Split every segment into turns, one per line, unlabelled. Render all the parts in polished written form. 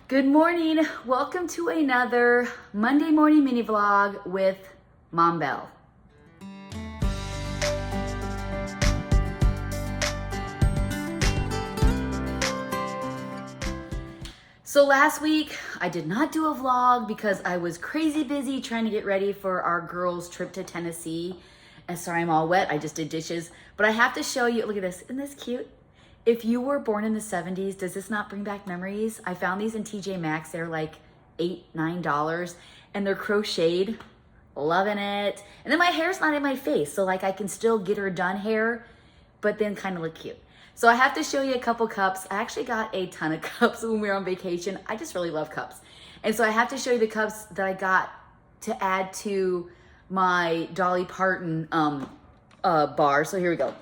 Good morning. Welcome to another Monday morning mini vlog with Mom Bell. So last week I did not do a vlog because I was crazy busy trying to get ready for our girls' trip to Tennessee. And sorry, I'm all wet. I just did dishes, but I have to show you. Look at this. Isn't this cute? If you were born in the 70s, does this not bring back memories? I found these in TJ Maxx. They're like $8, $9 and they're crocheted. Loving it. And then my hair's not in my face. So like I can still get her done hair, but then kind of look cute. So I have to show you a couple cups. I actually got a ton of cups when we were on vacation. I just really love cups. And so I have to show you the cups that I got to add to my Dolly Parton bar. So here we go.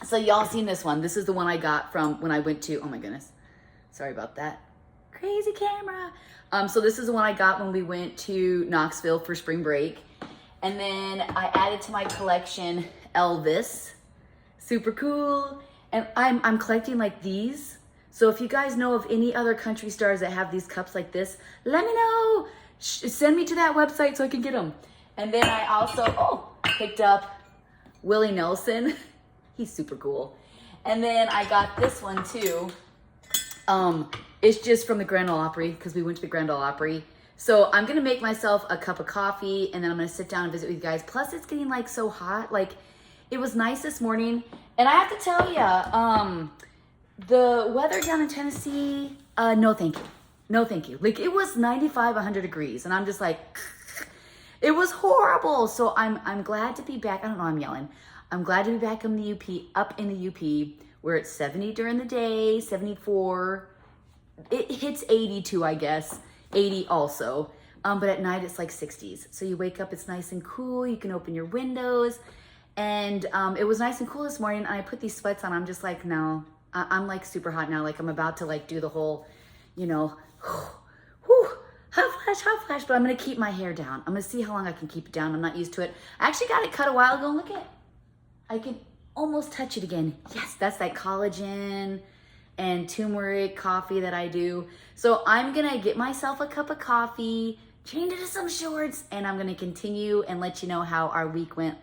So y'all seen this one. This is the one I got from when I went to, oh my goodness. Sorry about that. Crazy camera. So this is the one I got when we went to Knoxville for spring break. And then I added to my collection Elvis. Super cool. And I'm collecting like these. So if you guys know of any other country stars that have these cups like this, let me know. Send me to that website so I can get them. And then I also, picked up Willie Nelson. He's super cool. And then I got this one too. It's just from the Grand Ole Opry because we went to the Grand Ole Opry. So I'm going to make myself a cup of coffee and then I'm going to sit down and visit with you guys. Plus it's getting like so hot. Like it was nice this morning. And I have to tell you, the weather down in Tennessee, no thank you. No thank you. Like it was 95, 100 degrees. And I'm just like, it was horrible. So I'm glad to be back. I don't know, I'm yelling. I'm glad to be back in the UP, up in the UP, where it's 70 during the day, 74. It hits 82, I guess, 80 also. But at night it's like 60s. So you wake up, it's nice and cool. You can open your windows. And it was nice and cool this morning. And I put these sweats on. I'm just like, no, I'm like super hot now. Like I'm about to like do the whole, you know, hot flash, but I'm going to keep my hair down. I'm going to see how long I can keep it down. I'm not used to it. I actually got it cut a while ago. Look at it. I can almost touch it again. Yes, that's that collagen and turmeric coffee that I do. So I'm gonna get myself a cup of coffee, change into some shorts, and I'm gonna continue and let you know how our week went.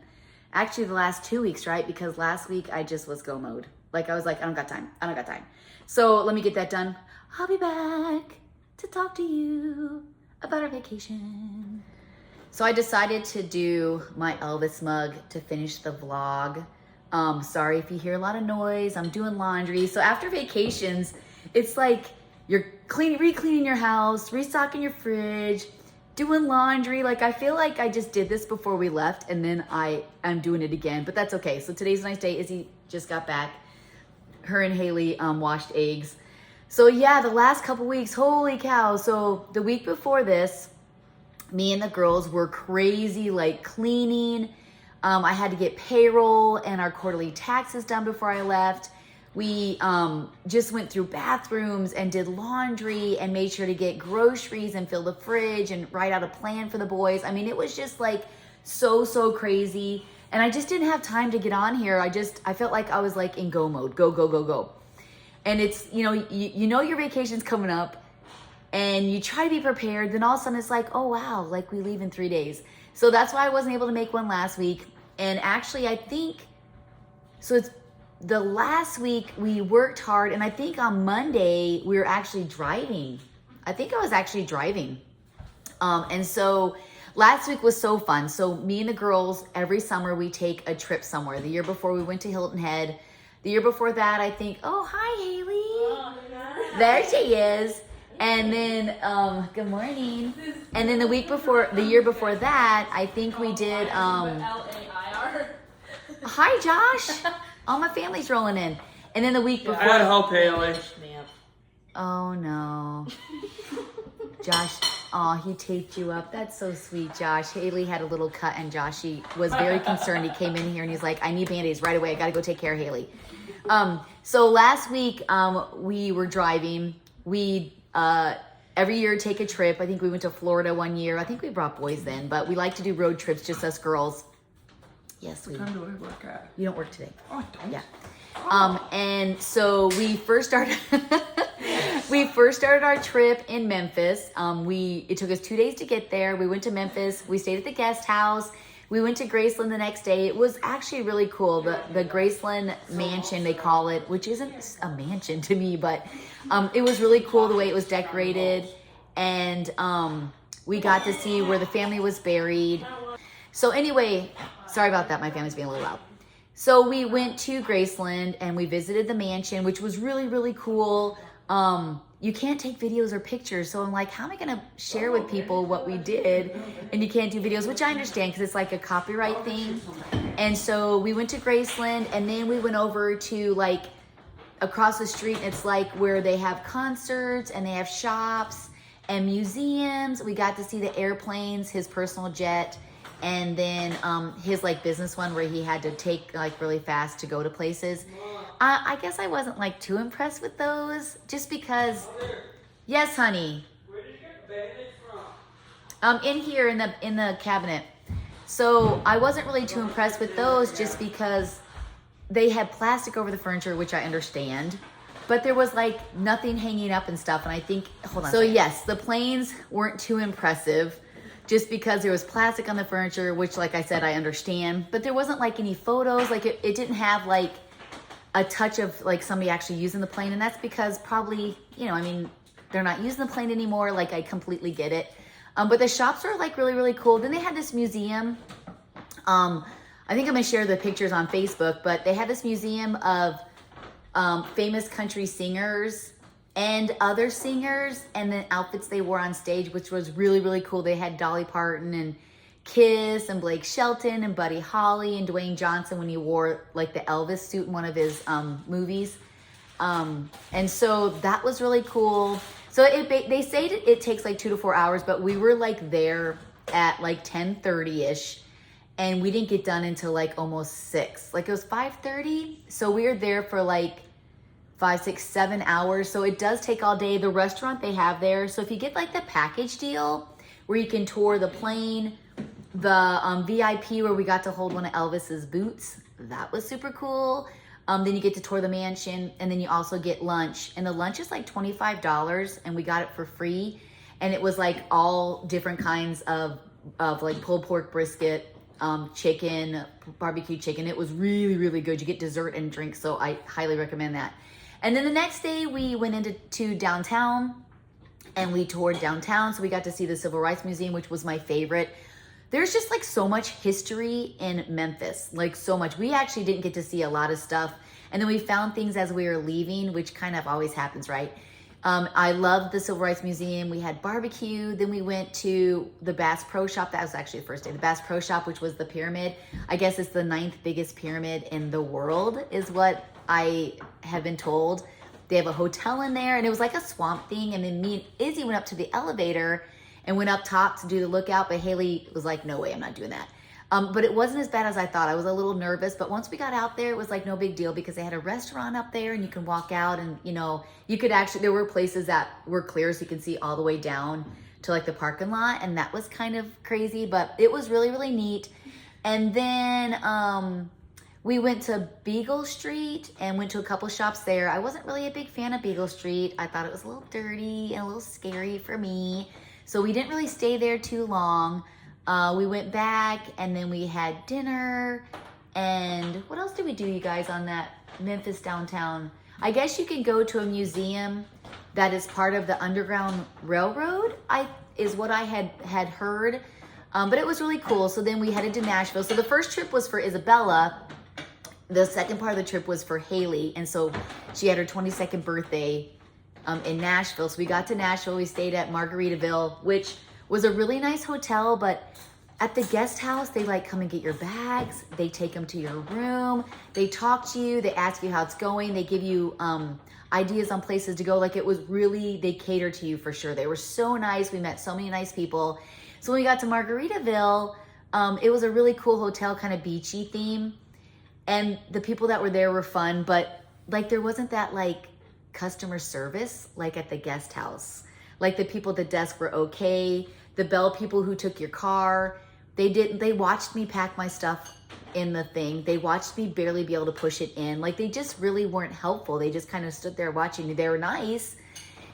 Actually, the last 2 weeks, right? Because last week I just was go mode. Like I was like, I don't got time. So let me get that done. I'll be back to talk to you about our vacation. So I decided to do my Elvis mug to finish the vlog. Sorry if you hear a lot of noise. I'm doing laundry. So after vacations, it's like you're re-cleaning your house, restocking your fridge, doing laundry. Like I feel like I just did this before we left and then I am doing it again, but that's okay. So today's a nice day. Izzy just got back. Her and Hailey washed eggs. So yeah, the last couple weeks, holy cow. So the week before this, me and the girls were crazy, like cleaning. I had to get payroll and our quarterly taxes done before I left. We just went through bathrooms and did laundry and made sure to get groceries and fill the fridge and write out a plan for the boys. I mean, it was just like so crazy. And I just didn't have time to get on here. I felt like I was like in go mode, go. And it's, you know your vacation's coming up. And you try to be prepared, then all of a sudden it's like, oh wow, like we leave in 3 days. So that's why I wasn't able to make one last week. And actually I think, so it's the last week we worked hard and I think on Monday we were actually driving. I think I was actually driving. And so last week was so fun. So me and the girls, every summer we take a trip somewhere. The year before we went to Hilton Head. The year before that, I think, oh, hi Hailey. Oh, there she is. And then, good morning. And then the year before that, I think we did, L-A-I-R. Hi, Josh. All my family's rolling in. And then the week before.
I hope, Hailey.
Oh, no. Josh, he taped you up. That's so sweet, Josh. Hailey had a little cut and Josh, he was very concerned. He came in here and he's like, I need Band-Aids right away. I got to go take care of Hailey. So last week, we were driving. We every year take a trip. I think we went to Florida one year. I think we brought boys then, but we like to do road trips, just us girls. Yes,
what time do I work at?
You don't work today.
Oh, I don't?
Yeah. And so we first started We first started our trip in Memphis. It took us 2 days to get there. We went to Memphis. We stayed at the guest house. We went to Graceland the next day. It was actually really cool. The Graceland mansion, they call it, which isn't a mansion to me, but it was really cool the way it was decorated. And we got to see where the family was buried. So anyway, sorry about that. My family's being a little loud. So we went to Graceland and we visited the mansion, which was really, really cool. You can't take videos or pictures. So I'm like, how am I going to share with people what we did? And you can't do videos, which I understand because it's like a copyright thing. And so we went to Graceland and then we went over to like across the street. It's like where they have concerts and they have shops and museums. We got to see the airplanes, his personal jet, and then his like business one where he had to take like really fast to go to places. I guess I wasn't like too impressed with those just because, yes, honey. Where did you get the bandage from? In here in the cabinet. So I wasn't really too impressed with those just because they had plastic over the furniture, which I understand, but there was like nothing hanging up and stuff. And I think, hold on. So yes, the planes weren't too impressive just because there was plastic on the furniture, which like I said, I understand, but there wasn't like any photos. Like it didn't have like a touch of like somebody actually using the plane. And that's because probably, you know, I mean, they're not using the plane anymore. Like I completely get it. But the shops are like really, really cool. Then they had this museum. I think I'm gonna share the pictures on Facebook, but they had this museum of famous country singers and other singers and the outfits they wore on stage, which was really, really cool. They had Dolly Parton and Kiss and Blake Shelton and Buddy Holly and Dwayne Johnson when he wore like the Elvis suit in one of his movies. And so that was really cool. So they say it takes like 2 to 4 hours, but we were like there at like 10:30ish and we didn't get done until like almost 6. Like it was 5:30. So we were there for like 5, 6, 7 hours. So it does take all day. The restaurant they have there. So if you get like the package deal where you can tour the plane, the VIP where we got to hold one of Elvis's boots, that was super cool. Then you get to tour the mansion and then you also get lunch, and the lunch is like $25 and we got it for free. And it was like all different kinds of like pulled pork brisket, chicken, barbecue chicken. It was really, really good. You get dessert and drink. So I highly recommend that. And then the next day we went into downtown and we toured downtown. So we got to see the Civil Rights Museum, which was my favorite. There's just like so much history in Memphis, like so much. We actually didn't get to see a lot of stuff. And then we found things as we were leaving, which kind of always happens, right? I loved the Civil Rights Museum. We had barbecue. Then we went to the Bass Pro Shop. That was actually the first day. The Bass Pro Shop, which was the pyramid. I guess it's the 9th biggest pyramid in the world is what I have been told. They have a hotel in there and it was like a swamp thing. And then me and Izzy went up to the elevator and went up top to do the lookout, but Hailey was like, no way, I'm not doing that. But it wasn't as bad as I thought. I was a little nervous, but once we got out there, it was like no big deal because they had a restaurant up there and you can walk out and, you know, you could actually, there were places that were clear so you can see all the way down to like the parking lot. And that was kind of crazy, but it was really, really neat. And then we went to Beagle Street and went to a couple shops there. I wasn't really a big fan of Beagle Street. I thought it was a little dirty and a little scary for me. So we didn't really stay there too long. We went back and then we had dinner. And what else did we do, you guys, on that Memphis downtown? I guess you can go to a museum that is part of the Underground Railroad, is what I had heard. But it was really cool. So then we headed to Nashville. So the first trip was for Isabella. The second part of the trip was for Hailey. And so she had her 22nd birthday in Nashville. So we got to Nashville. We stayed at Margaritaville, which was a really nice hotel, but at the guest house, they like come and get your bags. They take them to your room. They talk to you. They ask you how it's going. They give you ideas on places to go. Like it was really, they cater to you for sure. They were so nice. We met so many nice people. So when we got to Margaritaville, it was a really cool hotel, kind of beachy theme. And the people that were there were fun, but like there wasn't that like customer service like at the guest house. Like the people at the desk were okay. The bell people who took your car, they watched me pack my stuff in the thing. They watched me barely be able to push it in. Like they just really weren't helpful. They just kind of stood there watching me. They were nice.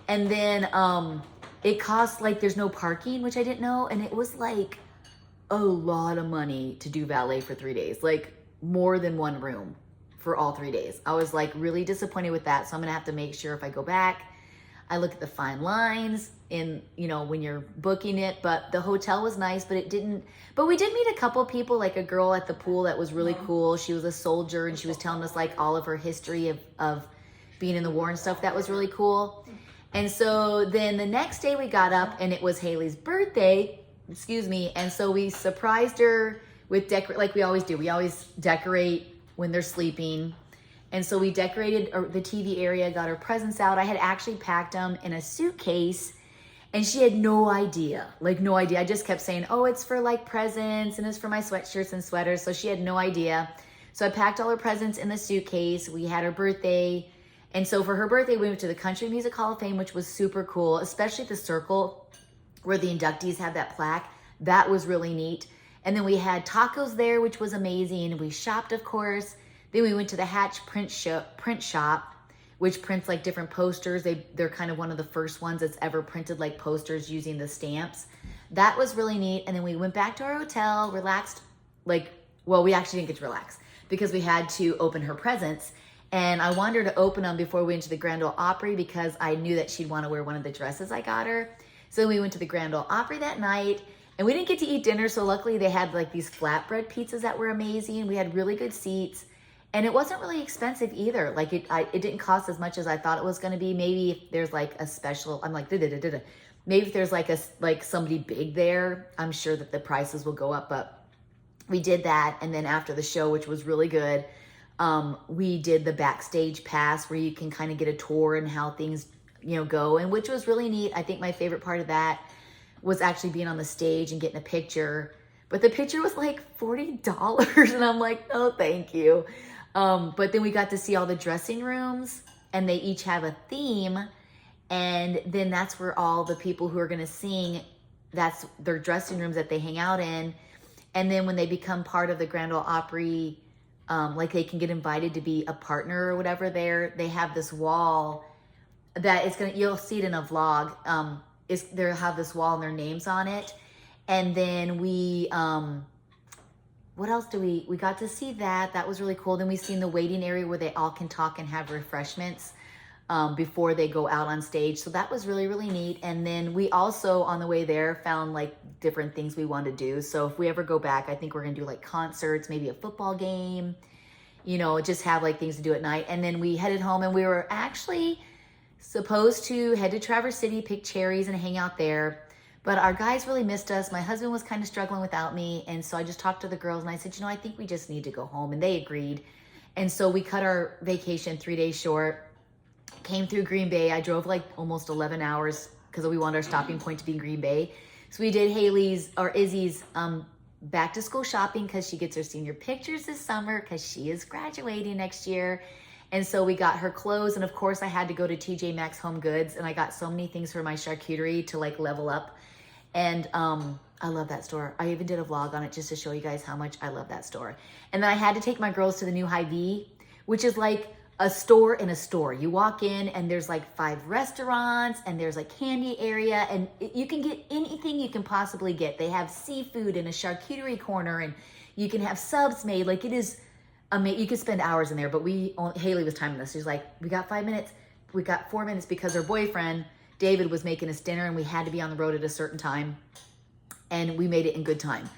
And then it costs like, there's no parking, which I didn't know. And it was like a lot of money to do valet for 3 days, like more than one room for all 3 days. I was like really disappointed with that. So I'm gonna have to make sure if I go back, I look at the fine lines in, you know, when you're booking it. But the hotel was nice, but we did meet a couple people, like a girl at the pool that was really cool. She was a soldier and she was telling us like all of her history of being in the war and stuff. That was really cool. And so then the next day we got up and it was Hailey's birthday, and so we surprised her with like we always do. We always decorate when they're sleeping. And so we decorated the TV area, got her presents out. I had actually packed them in a suitcase and she had no idea, like no idea. I just kept saying, oh, it's for like presents and it's for my sweatshirts and sweaters. So she had no idea. So I packed all her presents in the suitcase. We had her birthday. And so for her birthday, we went to the Country Music Hall of Fame, which was super cool, especially the circle where the inductees have that plaque. That was really neat. And then we had tacos there, which was amazing. We shopped, of course. Then we went to the Hatch print shop, which prints like different posters. They're kind of one of the first ones that's ever printed like posters using the stamps. That was really neat. And then we went back to our hotel, relaxed. We actually didn't get to relax because we had to open her presents. And I wanted her to open them before we went to the Grand Ole Opry because I knew that she'd want to wear one of the dresses I got her. So we went to the Grand Ole Opry that night. And we didn't get to eat dinner. So luckily they had like these flatbread pizzas that were amazing. We had really good seats. And it wasn't really expensive either. Like it didn't cost as much as I thought it was going to be. Maybe if there's like a special, I'm like, maybe if there's like somebody big there, I'm sure that the prices will go up. But we did that. And then after the show, which was really good, we did the backstage pass where you can kind of get a tour and how things, go, and which was really neat. I think my favorite part of that was actually being on the stage and getting a picture. But the picture was like $40. And I'm like, no, thank you. But then we got to see all the dressing rooms and they each have a theme. And then that's where all the people who are going to sing, that's their dressing rooms that they hang out in. And then when they become part of the Grand Ole Opry, like they can get invited to be a partner or whatever there, they have this wall that is you'll see it in a vlog. They'll have this wall and their names on it. And then what else we got to see that. That was really cool. Then we seen the waiting area where they all can talk and have refreshments before they go out on stage. So that was really, really neat. And then we also, on the way there, found like different things we want to do. So if we ever go back, I think we're going to do like concerts, maybe a football game, just have like things to do at night. And then we headed home and we were actually supposed to head to Traverse City, pick cherries and hang out there. But our guys really missed us. My husband was kind of struggling without me. And so I just talked to the girls and I said, I think we just need to go home. And they agreed. And so we cut our vacation 3 days short, came through Green Bay. I drove like almost 11 hours because we wanted our stopping point to be in Green Bay. So we did Izzys back to school shopping because she gets her senior pictures this summer because she is graduating next year. And so we got her clothes. And of course I had to go to TJ Maxx Home Goods and I got so many things for my charcuterie to like level up. And I love that store. I even did a vlog on it just to show you guys how much I love that store. And then I had to take my girls to the new Hy-Vee, which is like a store in a store. You walk in and there's like 5 restaurants and there's a candy area and you can get anything you can possibly get. They have seafood in a charcuterie corner and you can have subs made. Like it is amazing. You could spend hours in there, but Hailey was timing this. She's like, we got 5 minutes. We got 4 minutes because her boyfriend, David, was making us dinner and we had to be on the road at a certain time and we made it in good time.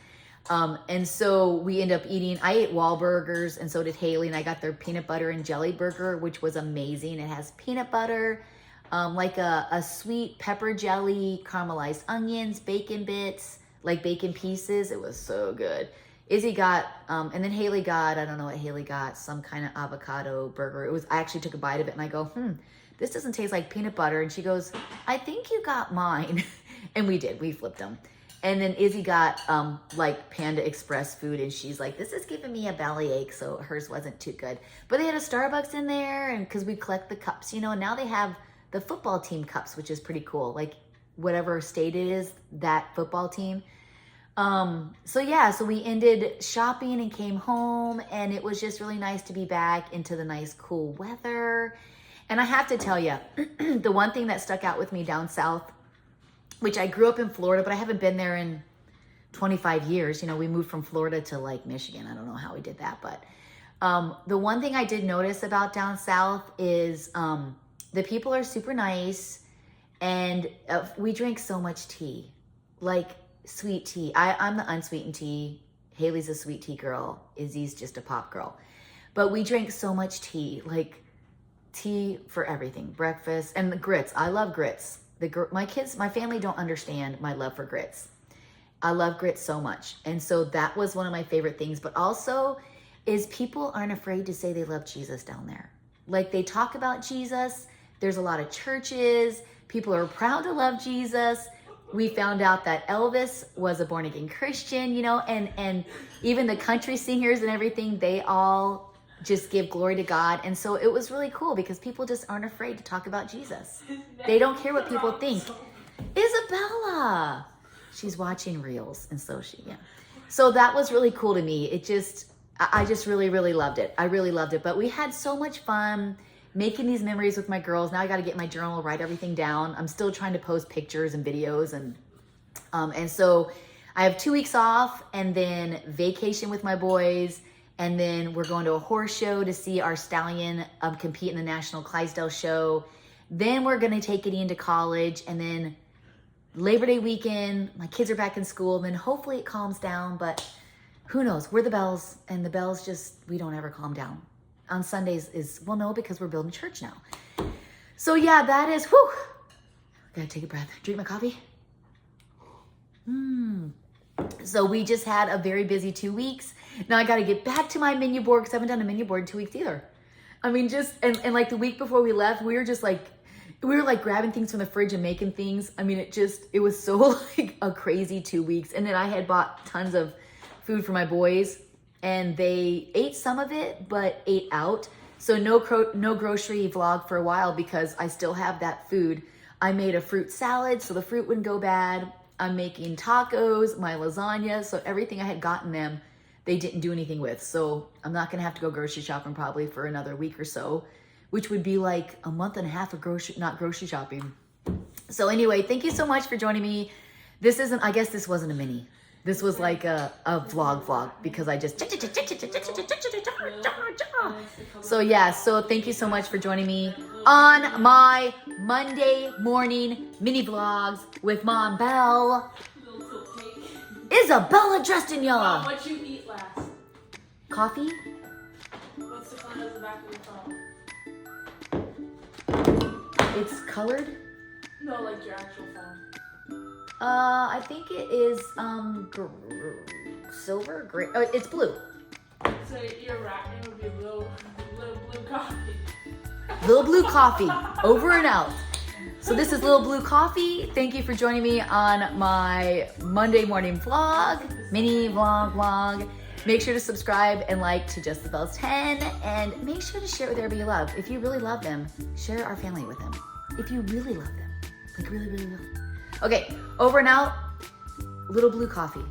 And so we end up I ate Wahlburgers and so did Hailey and I got their peanut butter and jelly burger, which was amazing. It has peanut butter, like a sweet pepper jelly, caramelized onions, bacon bits, like bacon pieces. It was so good. Izzy got, and then Hailey got, I don't know what Hailey got, some kind of avocado burger. I actually took a bite of it and I go, this doesn't taste like peanut butter. And she goes, I think you got mine. And we did, we flipped them. And then Izzy got like Panda Express food and she's like, this is giving me a bellyache. So hers wasn't too good. But they had a Starbucks in there and because we collect the cups, and now they have the football team cups, which is pretty cool. Like whatever state it is, that football team. So we ended shopping and came home and it was just really nice to be back into the nice cool weather. And I have to tell you, the one thing that stuck out with me down south, which I grew up in Florida, but I haven't been there in 25 years. You know, we moved from Florida to like Michigan. I don't know how we did that, but the one thing I did notice about down south is the people are super nice, and we drink so much tea, like sweet tea. I'm the unsweetened tea. Hailey's a sweet tea girl. Izzy's just a pop girl. But we drink so much tea, like tea for everything, breakfast, and the grits. I love grits. My family don't understand my love for grits. I love grits so much. And so that was one of my favorite things. But also is people aren't afraid to say they love Jesus down there. Like they talk about Jesus. There's a lot of churches. People are proud to love Jesus. We found out that Elvis was a born again Christian, you know, and even the country singers and everything, they all just give glory to God. And so it was really cool because people just aren't afraid to talk about Jesus. They don't care what people think. Isabella, she's watching reels, and so yeah. So that was really cool to me. I just really, really loved it. I really loved it. But we had so much fun making these memories with my girls. Now I got to get my journal, write everything down. I'm still trying to post pictures and videos, and so I have 2 weeks off, and then vacation with my boys. And then we're going to a horse show to see our stallion compete in the National Clydesdale show. Then we're going to take it into college. And then Labor Day weekend, my kids are back in school. And then hopefully it calms down. But who knows? We're the Bells. And the Bells we don't ever calm down. On Sundays well, no, because we're building church now. So yeah, that is, whew. Gotta take a breath. Drink my coffee. So we just had a very busy 2 weeks. Now I got to get back to my menu board because I haven't done a menu board in 2 weeks either. I mean, and like the week before we left, we were like grabbing things from the fridge and making things. I mean, it was so like a crazy 2 weeks. And then I had bought tons of food for my boys, and they ate some of it, but ate out. So no grocery vlog for a while because I still have that food. I made a fruit salad so the fruit wouldn't go bad. I'm making tacos, my lasagna. So everything I had gotten them, they didn't do anything with. So I'm not gonna have to go grocery shopping probably for another week or so, which would be like a month and a half of not grocery shopping. So anyway, thank you so much for joining me. I guess this wasn't a mini. This was like a vlog because I just, so yeah, so thank you so much for joining me on my Monday morning mini vlogs with Mom Belle. Isabella dressed in yellow.
Mom, what'd you eat last?
Coffee?
What's the color of the back of your phone?
It's colored?
No, like your actual phone.
I think it is silver, gray. Oh, it's blue.
So your rap name would be Little Blue Coffee.
Little Blue Coffee, over and out. So this is Little Blue Coffee. Thank you for joining me on my Monday morning vlog, mini vlog. Make sure to subscribe and like to Just the Bells 10, and make sure to share it with everybody you love. If you really love them, share our family with them. If you really love them, like really, really love them. Okay, over and out, Little Blue Coffee.